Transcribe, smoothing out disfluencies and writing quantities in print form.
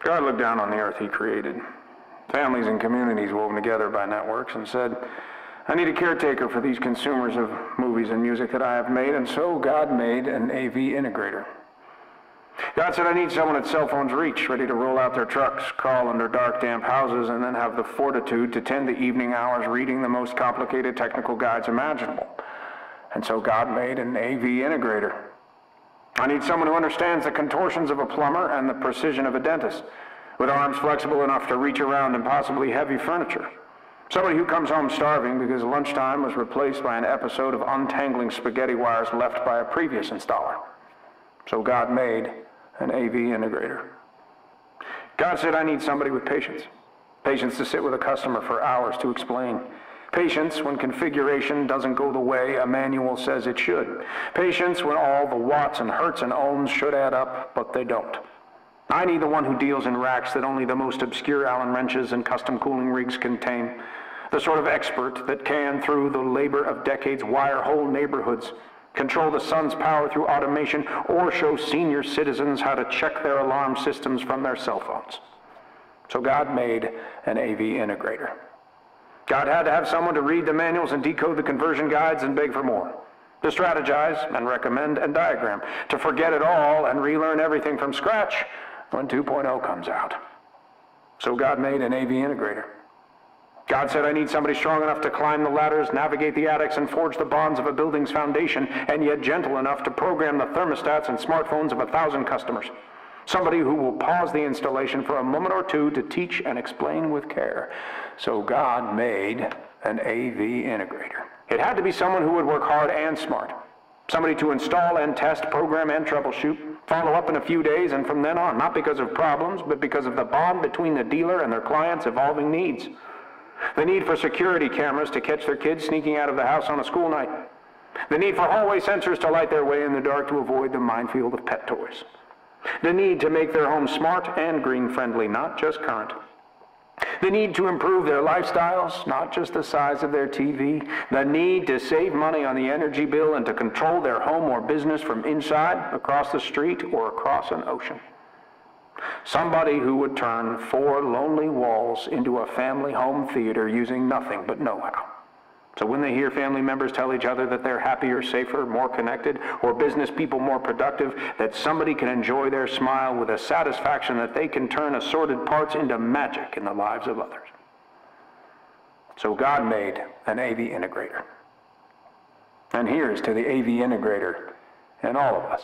God looked down on the earth he created, families and communities woven together by networks, and said, I need a caretaker for these consumers of movies and music that I have made, and so God made an AV integrator. God said, I need someone at cell phone's reach, ready to roll out their trucks, crawl under dark, damp houses, and then have the fortitude to tend the evening hours reading the most complicated technical guides imaginable. And so God made an AV integrator. I need someone who understands the contortions of a plumber and the precision of a dentist, with arms flexible enough to reach around impossibly heavy furniture. Somebody who comes home starving because lunchtime was replaced by an episode of untangling spaghetti wires left by a previous installer. So God made an AV integrator. God said, I need somebody with patience. Patience to sit with a customer for hours to explain. Patience when configuration doesn't go the way a manual says it should. Patience when all the watts and hertz and ohms should add up, but they don't. I need the one who deals in racks that only the most obscure Allen wrenches and custom cooling rigs can tame. The sort of expert that can, through the labor of decades, wire whole neighborhoods, control the sun's power through automation, or show senior citizens how to check their alarm systems from their cell phones. So God made an AV integrator. God had to have someone to read the manuals and decode the conversion guides and beg for more, to strategize and recommend and diagram, to forget it all and relearn everything from scratch when 2.0 comes out. So God made an AV integrator. God said, I need somebody strong enough to climb the ladders, navigate the attics, and forge the bonds of a building's foundation, and yet gentle enough to program the thermostats and smartphones of 1,000 customers. Somebody who will pause the installation for a moment or two to teach and explain with care. So God made an AV integrator. It had to be someone who would work hard and smart. Somebody to install and test, program and troubleshoot, follow up in a few days, and from then on, not because of problems, but because of the bond between the dealer and their client's evolving needs. The need for security cameras to catch their kids sneaking out of the house on a school night. The need for hallway sensors to light their way in the dark to avoid the minefield of pet toys. The need to make their home smart and green-friendly, not just current. The need to improve their lifestyles, not just the size of their TV. The need to save money on the energy bill and to control their home or business from inside, across the street, or across an ocean. Somebody who would turn 4 lonely walls into a family home theater using nothing but know-how. So when they hear family members tell each other that they're happier, safer, more connected, or business people more productive, that somebody can enjoy their smile with a satisfaction that they can turn assorted parts into magic in the lives of others. So God made an AV integrator. And here's to the AV integrator and all of us.